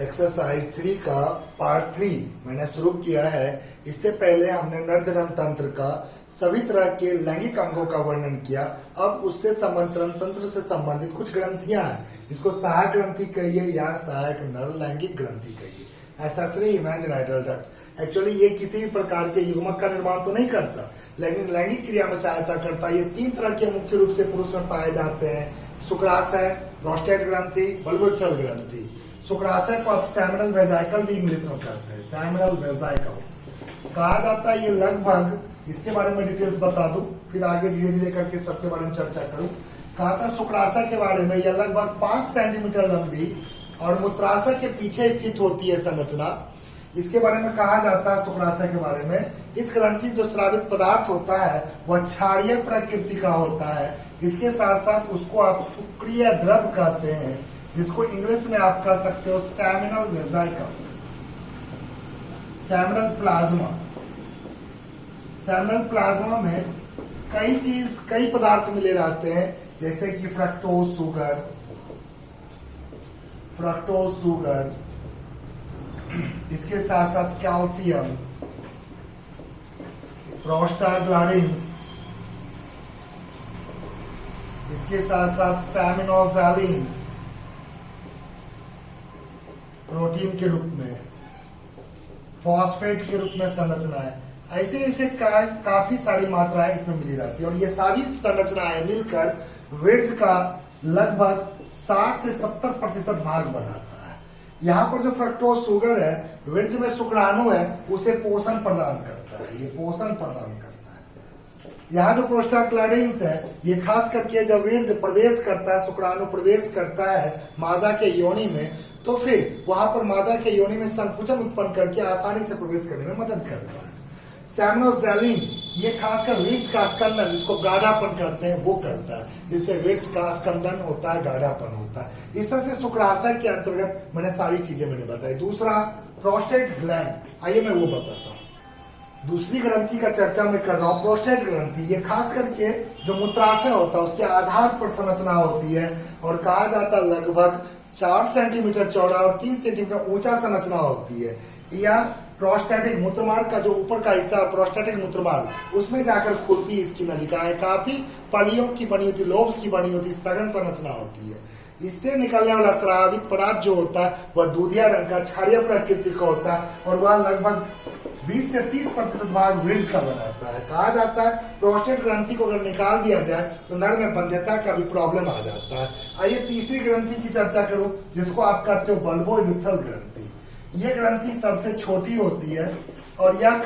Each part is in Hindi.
एक्सरसाइज 3 का पार्ट 3 मैंने शुरू किया है। इससे पहले हमने नर जनन तंत्र का सभी तरह के लैंगिक अंगों का वर्णन किया। अब उससे संबंधित तंत्र से संबंधित कुछ ग्रंथियां हैं, जिसको सहायक ग्रंथि कहिए या सहायक नर लैंगिक ग्रंथि कहिए। एक्सेसरी इमेजिनेटल डक्ट एक्चुअली ये किसी भी प्रकार के युग्मक का निर्माण तो नहीं करता, लेकिन लैंगिक क्रिया में सहायता करता है। ये 3 तरह के मुख्य रूप से पुरुष में पाए जाते हैं: शुक्राशय, प्रोस्टेट ग्रंथि, बल्बोथल ग्रंथि। शुक्राशय को आप सैमिनल वेजाइकल भी इंग्लिश में कहते हैं, सैमिनल वेजाइकल कहा जाता है। ये लगभग, इसके बारे में डिटेल्स बता दूं, फिर आगे धीरे धीरे करके सबके बारे में चर्चा करूं। कहा था शुक्राशय के बारे में, यह लगभग 5 सेंटीमीटर लंबी और मूत्राशय के पीछे स्थित होती है संरचना। इसके बारे में कहा जाता है शुक्राशय के बारे में, इस ग्रंथि जो स्रावित पदार्थ होता है वह क्षारीय प्रकृति का होता है। इसके साथ साथ उसको आप शुक्रिय द्रव कहते हैं, जिसको इंग्लिश में आप कह सकते हो सैमिनल वेजाइकल, सैमिनल प्लाज्मा। सैमिनल प्लाज्मा में कई पदार्थ मिले रहते हैं, जैसे कि फ्रक्टोज शुगर, इसके साथ साथ कैल्शियम, प्रोस्टाग्लैंडिन्स, इसके साथ साथ सैमिनोजैलिन प्रोटीन के रूप में, फॉस्फेट के रूप में संरचना है। ऐसे काफी सारी मात्राएं इसमें मिली रहती है और ये सारी संरचनाएं मिलकर वीर्य का लगभग 60 से 70% भाग बनाता है। यहाँ पर जो फ्रक्टोज शुगर है, वीर्य में शुक्राणु है, उसे पोषण प्रदान करता है, ये पोषण प्रदान करता है। यहाँ जो प्रोस्टाग्लैंडिन्स है, ये खास करके जब वीर्य प्रवेश करता है, शुक्राणु प्रवेश करता है मादा के योनि में, तो फिर वहां पर मादा के योनि में संकुचन उत्पन्न करके आसानी से प्रवेश करने में मदद करता है। सैमिनोजैलिन ये खासकर वीर्य का स्कंदन, जिसको गाढ़ापन कहते हैं, वो करता है, जिससे वीर्य का स्कंदन होता है, गाढ़ापन होता है। इस तरह से शुक्राशय के अंतर्गत मैंने सारी चीजें बताई। दूसरा प्रोस्टेट ग्लैंड, आइए मैं वो बताता हूँ। दूसरी ग्रंथि का चर्चा मैं कर रहा हूँ, प्रोस्टेट ग्रंथि। ये खास करके जो मूत्राशय होता है उसके आधार पर संरचना होती है और कहा जाता है लगभग 4 सेंटीमीटर चौड़ा और 3 सेंटीमीटर ऊंचा संरचना होती है। यह प्रोस्टेटिक मूत्रमार्ग का जो ऊपर का हिस्सा प्रोस्टेटिक मूत्रमार्ग, उसमें जाकर खुलती इसकी नलिकाएं काफी पलियों की बनी होती, लोब्स की बनी होती, सघन संरचना होती है। इससे निकलने वाला स्रावित पदार्थ जो होता है वह दूधिया रंग का, क्षारीय प्रकृति का होता है और वह लगभग 20 से 30% भाग वीर्य का बनाता है। कहा जाता है प्रोस्टेट ग्रंथि को अगर निकाल दिया जाए तो नर में बंध्यता का भी प्रॉब्लम आ जाता है। आइए तीसरी ग्रंथि की चर्चा करूं, जिसको आप कहते हो बल्बोइडुथल ग्रंथि। ये ग्रंथि सबसे छोटी होती है और यह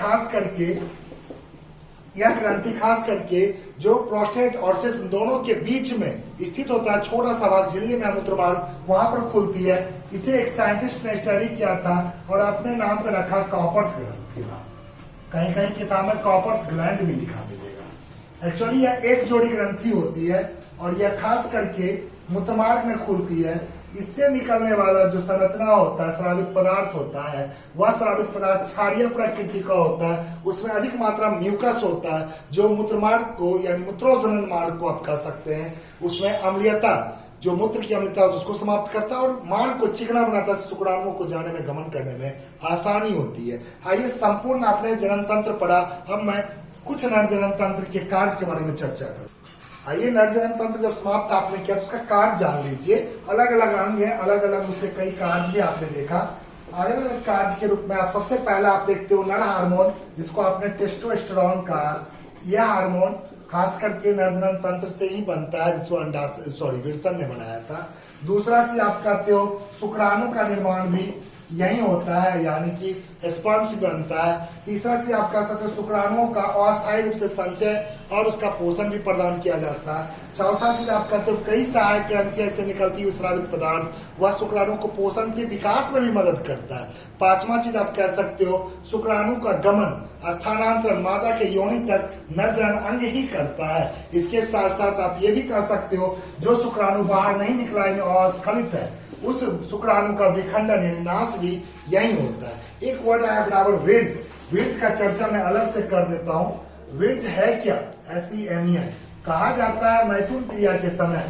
ग्रंथि खास करके जो प्रोस्टेट और सिस दोनों के बीच में स्थित होता है, छोटा सा भाग झिल्ली में मूत्रमार्ग, वहां पर खुलती है। इसे एक साइंटिस्ट ने स्टडी किया था और अपने नाम पे रखा कॉपर्स ग्रंथि। कहीं कहीं किताब में कॉपर्स ग्लैंड भी लिखा मिलेगा। एक्चुअली यह एक जोड़ी ग्रंथि होती है और यह खास करके मूत्रमार्ग में खुलती है। इससे निकलने वाला जो संरचना होता है, स्रावित पदार्थ होता है, वह स्रावित पदार्थ क्षारीय प्रकृति का होता है। उसमें अधिक मात्रा म्यूकस होता है, जो मूत्रमार्ग को यानी मूत्रोजनन मार्ग को आप कह सकते हैं, उसमें अम्लीयता, जो मूत्र की अम्लीयता उसको समाप्त करता है और मार्ग को चिकना बनाता है, शुक्राणुओं को जाने में, गमन करने में आसानी होती है। आइए संपूर्ण आपने जनन तंत्र पढ़ा, अब मैं कुछ नर जनन तंत्र के कार्य के बारे में चर्चा करूं। आइए नर जनन तंत्र जब समाप्त आपने किया, उसका कार्य जान लीजिए। अलग अलग अंग है, अलग अलग उससे कई कार्य भी आपने देखा। अलग अलग कार्य के रूप में आप सबसे पहला आप देखते हो नर हार्मोन, जिसको आपने टेस्टोस्टेरोन कहा। यह हार्मोन खास करके नर जनन तंत्र से ही बनता है, जिसको विल्सन ने बनाया था। दूसरा चीज आप कहते हो शुक्राणु का निर्माण भी यही होता है, यानी कि स्पर्म से बनता है। तीसरा चीज आप कह सकते हो शुक्राणुओं का अस्थायी रूप से संचय और उसका पोषण भी प्रदान किया जाता है। चौथा चीज आप कहते हो कई सहायक ग्रंथियां से निकलती हुई स्रावित पदार्थ, वह शुक्राणु को पोषण के विकास में भी मदद करता है। पांचवा चीज आप कह सकते हो शुक्राणु का गमन, स्थानांतरण मादा के योनि तक नर जनन अंग ही करता है। इसके साथ साथ आप ये भी कह सकते हो जो शुक्राणु बाहर नहीं निकला अस्खलित है, उस शुक्राणु का विखंडन यानी नाश भी यही होता है। एक वर्ड आया बराबर वीर्य। वीर्य का चर्चा मैं अलग से कर देता हूँ। वीर्य है क्या? SEMEN कहा जाता है मैथुन क्रिया के समय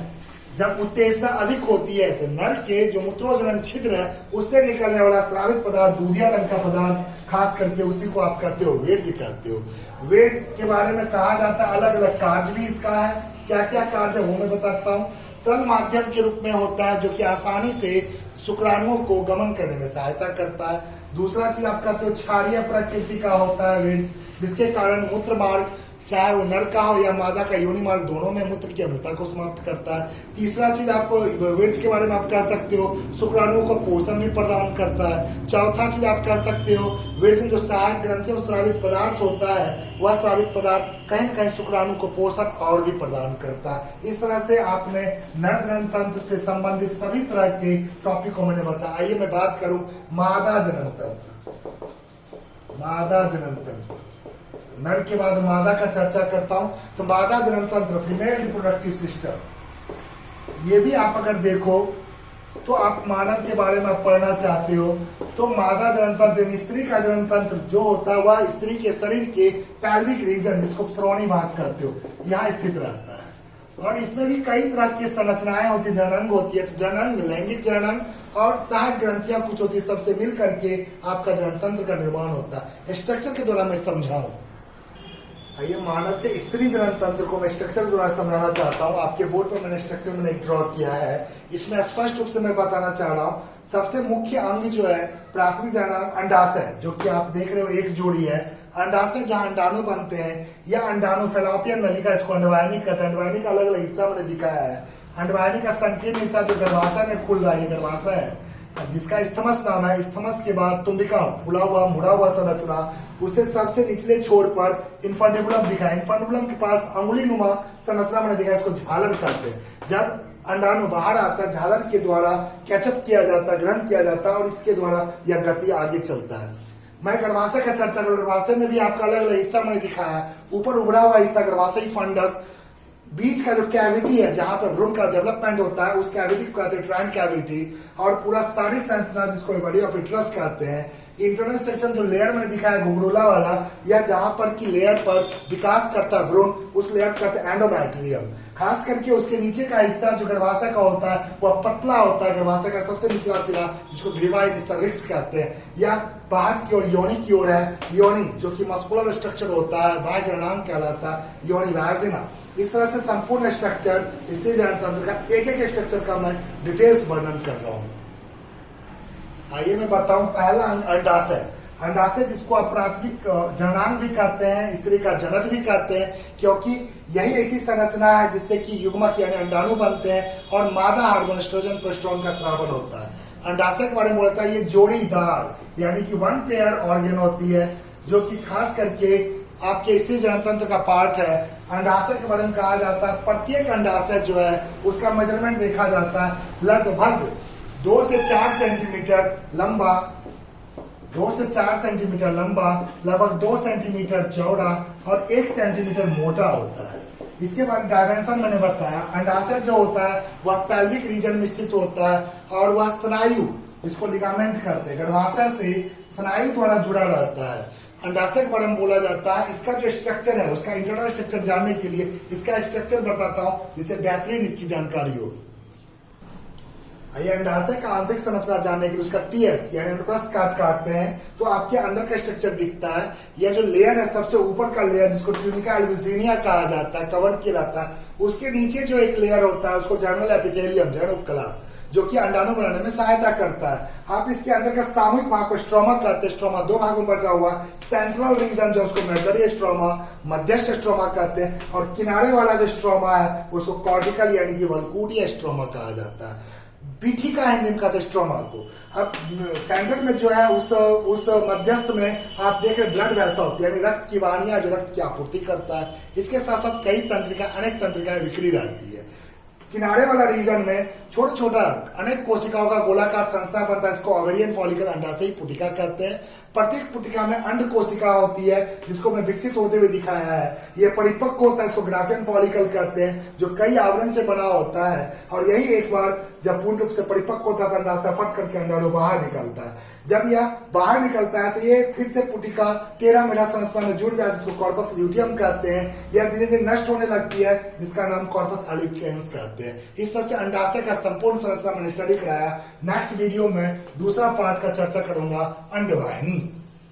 जब उत्तेजना अधिक होती है तो नर के जो मूत्रोजनन छिद्र है उससे निकलने वाला स्रावित पदार्थ दूधिया रंग का पदार्थ खास करके उसी को आप कहते हो वीर्य कहते हो। वीर्य के बारे में कहा जाता है अलग अलग कार्य भी इसका है। क्या क्या कार्य है वो मैं बताता हूँ। तल माध्यम के रूप में होता है जो कि आसानी से शुक्राणुओं को गमन करने में सहायता करता है। दूसरा चीज आप कहते हो क्षारीय प्रकृति का होता है वीर्य, जिसके कारण मूत्र मार्ग चाहे वो नर का हो या मादा का योनि मार्ग दोनों में मूत्र की अम्लता को समाप्त करता है। तीसरा चीज आप वीर्य के बारे में आप कह सकते हो शुक्राणुओं को पोषण भी प्रदान करता है। चौथा चीज आप कह सकते हो वीर्य में जो सहायक ग्रंथि और स्रावित पदार्थ होता है वह स्रावित पदार्थ कहीं न कहीं शुक्राणु को पोषण और भी प्रदान करता है। इस तरह से आपने नर जनन तंत्र से संबंधित सभी तरह के टॉपिक को मैंने बताया। आइए मैं बात करूं मादा जनन तंत्र। मादा जनन तंत्र, नर के बाद मादा का चर्चा करता हूं। तो मादा जनन तंत्र फीमेल रिप्रोडक्टिव सिस्टम, ये भी आप अगर देखो तो आप मानव के बारे में पढ़ना चाहते हो तो मादा जनन तंत्र स्त्री का जनन तंत्र जो होता है वह स्त्री के शरीर के पैल्विक रीजन जिसको श्रोणी भाग कहते हो यहाँ स्थित रहता है। और इसमें भी कई तरह की संरचनाएं होती है, जननांग होती है। जननांग, लैंगिक जननांग और सहायक ग्रंथियां कुछ होती है, सबसे मिल करके आपका जनन तंत्र का निर्माण होता है। स्ट्रक्चर के द्वारा मैं समझाऊं। आइए मानव के स्त्री जनन तंत्र को मैं स्ट्रक्चर द्वारा समझाना चाहता हूँ। आपके बोर्ड पर मैंने स्ट्रक्चर मैंने ड्रॉ किया है। इसमें स्पष्ट रूप से मैं बताना चाह रहा हूँ सबसे मुख्य अंग जो है प्राथमिक जननांग अंडाशय, जो कि आप देख रहे हो एक जोड़ी है। अंडाशय जहाँ अंडाणु बनते हैं या अंडाणु फेलोपियन नलिका, इसको अंडवाहिनी कहते हैं। अंडवाहिनी का अलग अलग हिस्सा मैंने दिखाया है। अंडवाहिनी का संकीर्ण हिस्सा जो गर्भाशय में खुल रहा है गर्भाशय है, जिसका स्थमस नाम है। स्थमस के बाद तुम्बिका, फुला हुआ मुड़ा हुआ संरचना, उसे सबसे निचले छोर पर इन्फंडिबुलम दिखा है। इन्फंडिबुलम के पास अंगुली नुमा संरचना मैंने दिखा, इसको झालर कहते हैं। जब अंडाणु बाहर आता है झालर के द्वारा कैचअप किया जाता है, ग्रहण किया जाता है और इसके द्वारा यह गति आगे चलता है। मैं गर्भाशय का चर्चा करूँ। गर्भाशय में भी आपका अलग अलग हिस्सा मैंने दिखाया है। ऊपर उभरा हुआ हिस्सा गर्भाशयी फंडस, बीच का जो कैविटी है जहां पर भ्रूण का डेवलपमेंट होता है उस कैविटी को कहते हैं ट्राइन कैविटी, और पूरा शारीरिक संरचना जिसको बॉडी ऑफ यूट्रस कहते हैं। इंटरनल स्ट्रक्चर जो लेयर मैंने दिखाया घुंघरूला वाला, या जहां पर की लेयर पर विकास करता है भ्रूण, उस लेयर को कहते हैं एंडोमेट्रियम। खास करके उसके नीचे का हिस्सा जो गर्भाशय का होता है वह पतला होता है। गर्भाशय का सबसे निचला सिरा जिसको ग्रीवाइड सर्विक्स कहते हैं, या बाहर की ओर योनि की ओर है। योनि जो कि मस्कुलर स्ट्रक्चर होता है, बाह्य जननांग कहलाता है, योनि वाजिना। इस तरह से संपूर्ण स्ट्रक्चर स्त्री जनन तंत्र का एक एक स्ट्रक्चर का मैं डिटेल्स वर्णन कर रहा हूं। आइए मैं बताऊं पहला अंग अंडाशय। अंडाशय जिसको आप प्राथमिक जननांग भी कहते हैं, स्त्री का जनक भी कहते हैं, क्योंकि यही ऐसी संरचना है जिससे कि युग्मक यानी अंडाणु बनते हैं और मादा हार्मोन एस्ट्रोजन प्रोजेस्टेरोन का स्रावन होता है। अंडाशय के बारे में बोलता है ये जोड़ीदार यानी कि वन पेयर ऑर्गन होती है, जो कि खास करके आपके स्त्री जनन तंत्र का पार्ट है। अंडाशय के बारे में कहा जाता है प्रत्येक अंडाशय जो है उसका मेजरमेंट देखा जाता है लगभग 2 से 4 सेंटीमीटर लंबा, 2 से 4 सेंटीमीटर लंबा, लगभग 2 सेंटीमीटर चौड़ा और 1 सेंटीमीटर मोटा होता है। इसके बाद डायमेंशन मैंने बताया। अंडाशय जो होता है वह पैल्विक रीजन में स्थित होता है और वह स्नायु जिसको लिगामेंट कहते हैं गर्भाशय से स्नायु द्वारा जुड़ा रहता है। अंडाशय के बारे में बोला जाता है। इसका जो स्ट्रक्चर है उसका इंटरनल स्ट्रक्चर जानने के लिए इसका स्ट्रक्चर बताता हूं जिससे बेहतरीन इसकी जानकारी होगी। आइए अंडाशय का आंतरिक संरचना जानने के लिए उसका टीएस यानी एंडोप्लास्ट काटते हैं तो आपके अंदर का स्ट्रक्चर दिखता है। यह जो लेयर है सबसे ऊपर का लेयर जिसको ट्यूनिका एल्बुजिनिया कहा जाता है, कवर किया जाता है। उसके नीचे जो एक लेयर होता है उसको जर्नल एपिथेलियम जड़ उपकला, जो कि अंडाणु बनाने में सहायता करता है। आप इसके अंदर का सामूहिक भाग को स्ट्रोमा कहते हैं। स्ट्रोमा 2 भागों में बटा हुआ। सेंट्रल रीजन जो उसको मेडलरी स्ट्रोमा, मध्यस्थ स्ट्रोमा कहते हैं, और किनारे वाला जो स्ट्रोमा है उसको कॉर्टिकल यानी कि वल्कूटीय स्ट्रोमा कहा जाता है। पीठी का हिंदी में कहते हैं स्ट्रोमा को। अब सेंटर में जो है उस मध्यस्थ में आप देख रहे ब्लड वेसल्स यानी रक्त की वाहिनियां जो रक्त की आपूर्ति करता है। इसके साथ साथ कई तंत्रिका अनेक तंत्रिकाएं बिखरी रहती है। किनारे वाला रीजन में छोटा छोटा अनेक कोशिकाओं का गोलाकार संस्था बनता है। इसको ओवेरियन फॉलिकल अंडाशयी पुटिका कहते हैं। प्रत्येक पुटिका में अंड कोशिका होती है जिसको मैं विकसित होते हुए दिखाया है। यह परिपक्व होता है, इसको ग्राफियन फॉलिकल कहते हैं, जो कई आवरण से बना होता है। और यही एक बार जब पूर्ण रूप से परिपक्व होता है अंडाशय फट करके अंडाणु बाहर निकलता है। जब यह बाहर निकलता है तो ये फिर से पुटिका टेढ़ा मेढ़ा संरचना में जुड़ जाता है, जिसको कॉर्पस ल्यूटियम कहते हैं। यह धीरे धीरे नष्ट होने लगती है, जिसका नाम कॉर्पस अल्बिकेंस कहते हैं। इस तरह से अंडाशय का संपूर्ण संरचना मैंने स्टडी कराया। नेक्स्ट वीडियो में दूसरा पार्ट का चर्चा करूंगा, अंडवाहिनी।